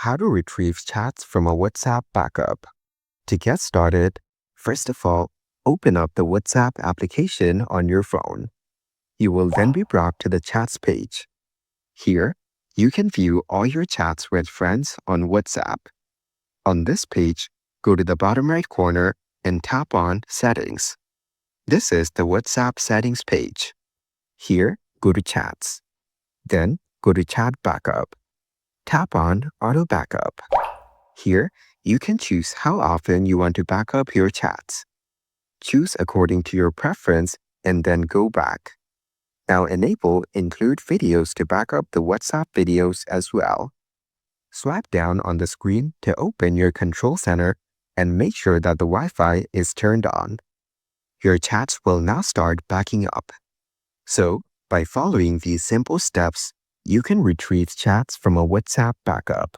How to retrieve chats from a WhatsApp backup. To get started, first of all, open up the WhatsApp application on your phone. You will then be brought to the chats page. Here, you can view all your chats with friends on WhatsApp. On this page, go to the bottom right corner and tap on Settings. This is the WhatsApp settings page. Here, go to Chats. Then, go to Chat Backup. Tap on Auto Backup. Here, you can choose how often you want to back up your chats. Choose according to your preference and then go back. Now enable Include Videos to back up the WhatsApp videos as well. Swipe down on the screen to open your control center and make sure that the Wi-Fi is turned on. Your chats will now start backing up. So, by following these simple steps, you can retrieve chats from a WhatsApp backup.